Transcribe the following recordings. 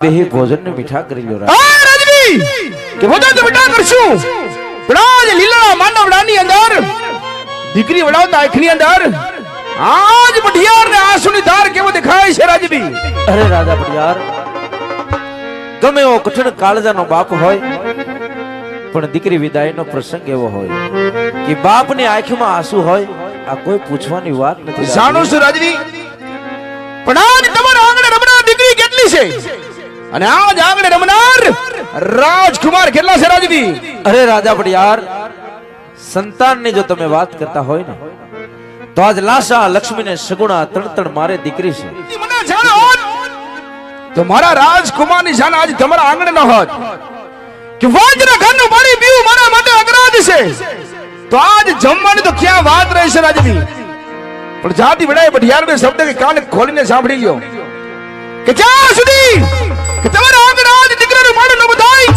બેહી ભોજન ને મીઠા કરી લ્યો રાજવી કે ભોજન તો મીઠા કરશું પણ આજ લીલા માંડવડાની અંદર દીકરી વડાવતા આંખની અંદર આજ બઢિયાર ને આંસુની ધાર કેવો દેખાય છે રાજવી. અરે રાજા બઢિયાર, ગમે એવો કઠણ કાળજાનો બાપ હોય પણ દીકરી વિદાયનો પ્રસંગ એવો હોય કે બાપની આંખમાં આંસુ હોય, આ કોઈ પૂછવાની વાત નથી. જાણો છું રાજવી, પણ આજ તમારા આંગણે રમનાર દીકરી કેટલી છે અને આજ આંગણે રમનાર રાજકુમાર કેટલા છે રાજવી? અરે રાજા બઢિયાર, સંતાનની જો તમે વાત કરતા હોય ને તો આજ લાશા લક્ષ્મીને સગુણા ત્રણ મારે દીકરી છે. મને જાણો હોત તો મારા રાજકુમારની જાન આજ તમારા આંગણે ન હોત કે વાજના ઘરનું પાણી પીવું મારા માટે અપરાધ છે, તો આજ જમવાની તો ક્યાં વાત રહી છે રાજવી. પણ જાતિ વડાએ બઢિયારને શબ્દ કે કાન ખોલીને સાંભળી લ્યો કે જ્યાં સુધી કે તમારા આંગણે આજ દીકરાનું પાણી ન બધાય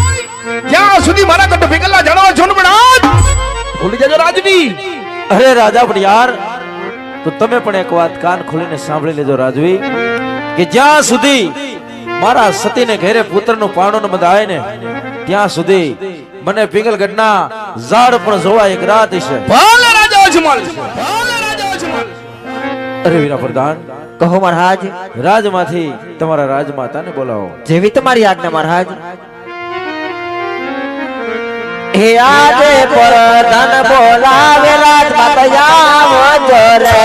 ત્યાં સુધી મારા કટ ફેકલા જાણો છો ને, પણ આજ ભૂલી જજો રાજવી. અરે રાજા બઢિયાર, તો તમે પણ એક વાત કાન ખોલીને સાંભળી લેજો રાજવી, કે જ્યાં સુધી મારા સતીને ઘેરે પુત્રનું પાણું ન બંધાય ને ત્યાં સુધી મને પિંગલગઢના ઝાડ પણ જોવા એક રાત છે. ભલે રાજા અજમલ, ભલે રાજા અજમલ. અરે વીરા પ્રધાન, કહો મહારાજ. રાજમાંથી તમારા રાજમાતાને બોલાવો. જેવી તમારી આજ્ઞા મહારાજ. હે આજે પરધન બોલાવે રાજમાતા આવજો રે.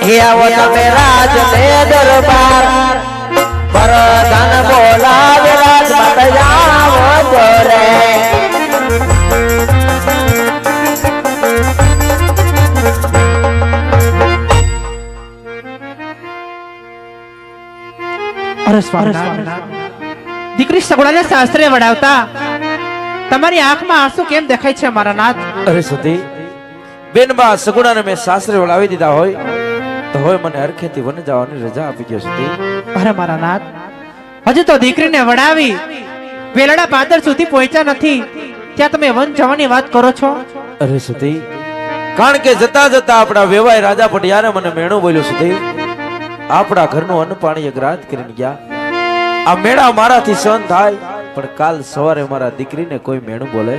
હે આવો તમે રાજ ને દરબાર, પરધન બોલાવે રાજમાતા આવજો રે. અરે સ્વામિનારાયણ, દીકરી સગુણાને શાસ્ત્રે વડાવતા તમારી આંખમાં આંસુ કેમ દેખાય છે મારા નાથ? અરે સતી, બેનબા સગુણાને મેં સાસરે વળાવી દીધા હોય તો હવે મને હરખેથી વન જવાની રજા આપી ગયો સતી. અરે મારા નાથ, હજુ તો દીકરીને વડાવી વેલડા પાદર સુધી પહોંચ્યા નથી, ત્યાં તમે વન જવાની વાત કરો છો? અરે સતી, કારણ કે જતા જતા આપણા વેવાય રાજા પટિયારે મને મેણું બોલ્યો સતી, આપણા ઘરનું અન્ન પાણી અગ્રાત કરીને ગયા. આ મેળા મારાથી સહન થાય પણ કાલ સવારે મારા દીકરીને કોઈ મેણું બોલે,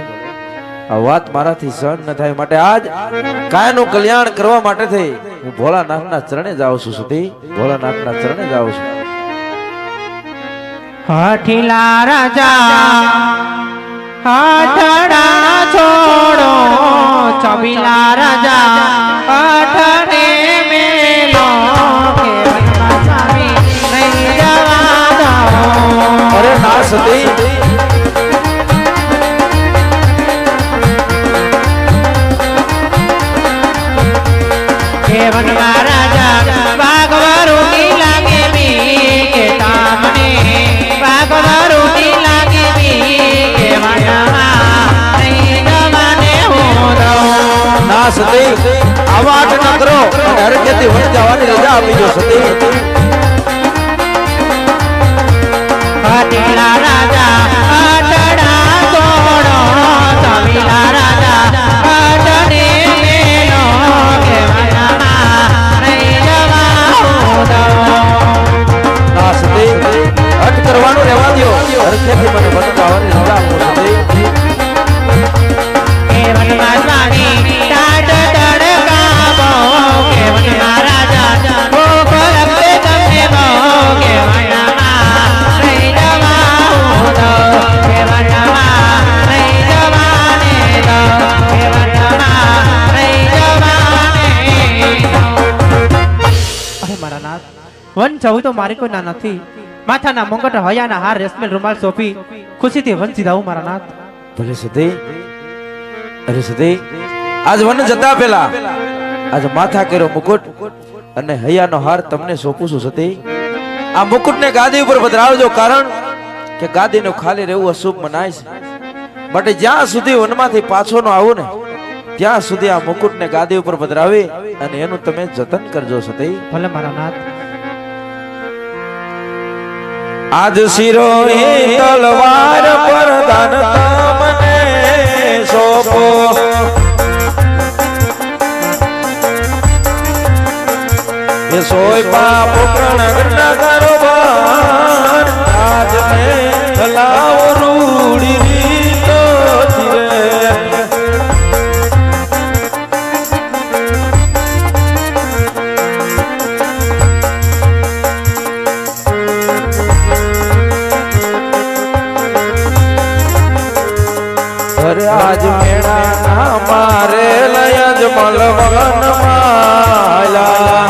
આ વાત મારાથી સહન ન થાય. માટે આજ કાયનું કલ્યાણ કરવા માટે થઈ હું ભોળાનાથના ચરણે જાઉં છું સતી, ભોળાનાથના ચરણે જાઉં છું. હઠીલા રાજા હઠડા છોડો, છબીલા રાજા હઠને મેલો, અરે ના સતી, ના સતી, આવા આટ ન કરો અને હરખેથી વન જવાની રજા આપી દો સતી. હઠીલા રાજા હઠડા છોડો, છબીલા રાજા હઠને મેલો, કે વનમાં રહી જવા દો. ના સતી, હટ કરવાનું રહેવા દો, હરખેથી મને વન જવાની રજા આપો સતી. કે વનમાં સ્વામી ટાટ તડકાવો, કે વનમાં રાજા ભૂખ લગતે તમને બહુ, કે વનમાં રહી જવા દો, કે વનમાં રહી જવાને દો, કે વનમાં રહી જવાને દો. અરે મારા નાથ, વન જવું તો મારી કોઈ ના નથી. માથાના મુંગટ, હયાના હાર, રેશમેલ રૂમાલ સોંપી ખુશીથી વન સીધાવું મારા નાથ. ભલે સતી. અરે સતી, આજ વન જતા પેલા આજ માથા કર્યો મુકુટ અને હૈયાનો હાર તમને સોંપું છું સતી. આ મુકુટને ગાદી ઉપર પધરાવજો, કારણ કે ગાદીનું ખાલી રહેવું અશુભ મનાય છે. માટે જ્યાં સુધી વનમાંથી પાછો ન આવું ને ત્યાં સુધી આ મુકુટને ગાદી ઉપર પધરાવી અને એનું તમે જતન કરજો સતી. ભલે મારા નાથ. આજ શિરો તલવાર પર દાન તમને સોંપો, એ સોય પાપ પ્રણ કારોબાર આજ ને હલાવ રૂડી રીતો ધીરે અરે આજ મેળા મારે લય જ મલવન માલા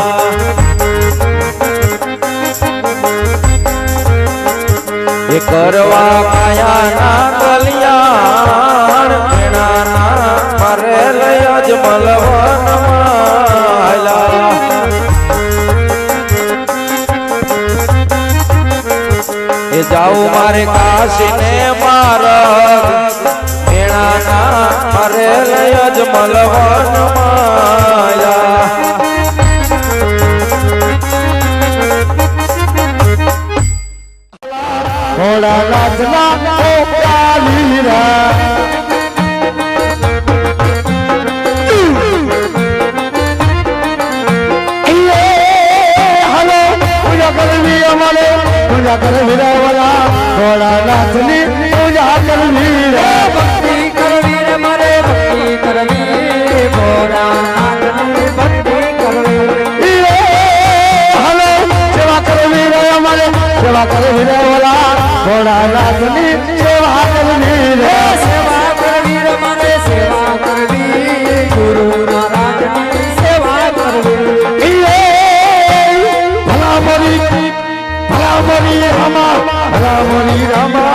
એ કરવા કાયાના કલ્યાણ મેળાના મારે લય જ મલવન માલા એ જાઉં મારે કાશીને મારગ મારે લય જ મલવન માયા થોડા નાચના વીરા હલો પૂજા કરવી અમારે પૂજા કરવી વાલા થોડા નાચની પૂજા કરવી રે ભક્તિ કરવી રે મારે ભક્તિ કરવી ભોળાનાથની ભક્તિ કરવી હલો સેવા કરવી રે અમારે સેવા કરવી રે વાલા થોડા નાચની સેવા કરવી રે સેવા કરવી રે મારે સેવા કરવી ગુરુ મહારાજની સેવા કરવી ભલા મરી રામા ભલા મરી રામા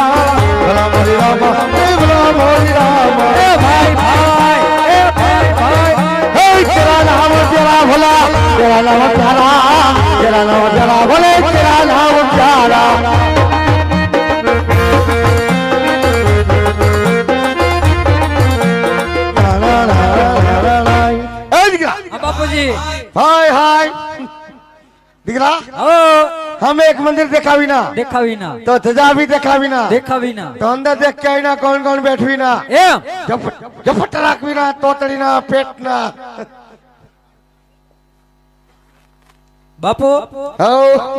ભલા મરી રામા ભલા મરી રામા એ ભાઈ ભાઈ એ ભાઈ ભાઈ હે તેરા નામ તેરા ભલા તેરા નામ પ્યારા તેરા નામ તેરા ભલે તેરા નામ પ્યારા બાપુજી હાય હાય દીકરા ઓ हम एक मंदिर देखावी ना દેખાવી ના तो धजा भी देखावी ना દેખાવી ના तो अंदर देख के आई ना कौन कौन बैठवी ना એમ झपट राखवी ना तोतड़ी ना पेट ना બાપુ हो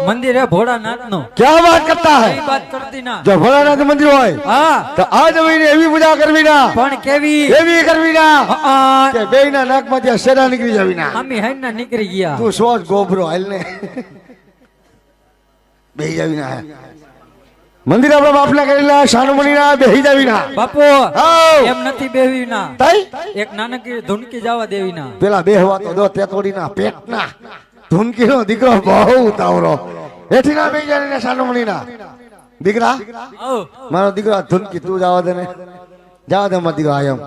મંદિર હે ભોળાનાથ નું क्या बात करता કઈ है વાત કરતી ના जो भोलानाथ मंदिर होय હા तो आज महीने एवी पूजा करवी ना પણ કેવી एवी करवी ना હા के बेना नाक માંથી શેડા નીકળી જાવી ના આમી હેન ના નીકળી ગયા તું સોચ ગોબરો હાલ ને બેહી જાવી ના મંદિર આપણા બાપના કરેલા શાનુમણી ના બેહી જાવી ના બાપુ હાઉ એમ નથી બેહવી ના તઈ એક નાનકડી ધૂનકી જવા દેવી ના પેલા બેહવા તો દો તેતોડી ના પેટ ના ધૂનકી નો દીકરો બહુ ઉતાવળો એઠી ના બેહી જાને શાનુમણી ના દીકરા ઓ મારો દીકરો ધૂનકી તું જવા દે ને જવા દે મારો દીકરો આયમ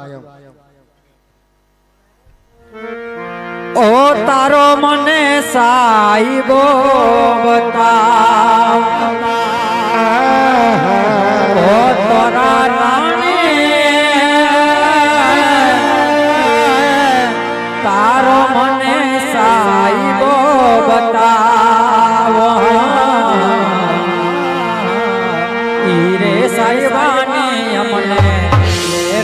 ઓ તારો મને સાઈબો બતાવ ઓ તારા રાણી તારો મને સાઈબો બતાવ ઈરે સાઈબાની અમને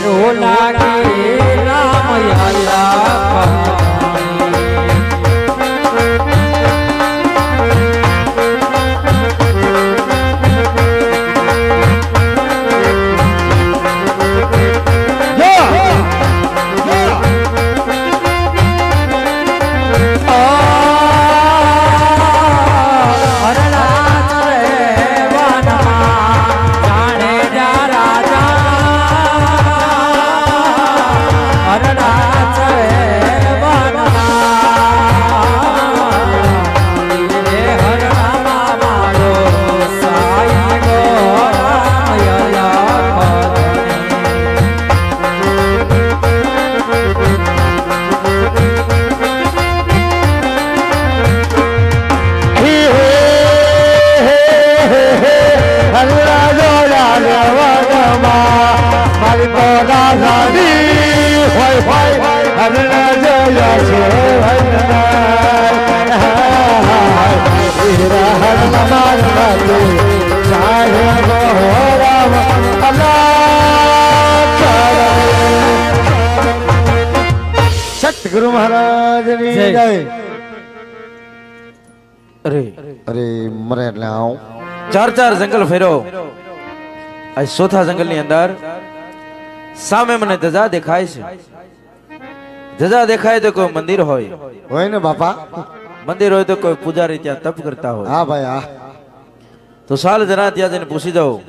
રો લાગી રામ યાલા गुरु महाराज जय। जय અરે અરે મરે એટલે આવું ચાર જંગલ ફેરો આ ચોથા જંગલની અંદર સામે મને ધજા દેખાય છે. ધજા દેખાય તો કોઈ મંદિર હોય ને બાપા. મંદિર હોય તો કોઈ પૂજારી ત્યાં તપ કરતા હોય. હા ભાઈ હા. તો સાલ જરા ત્યાં જઈને પૂછી જાઉં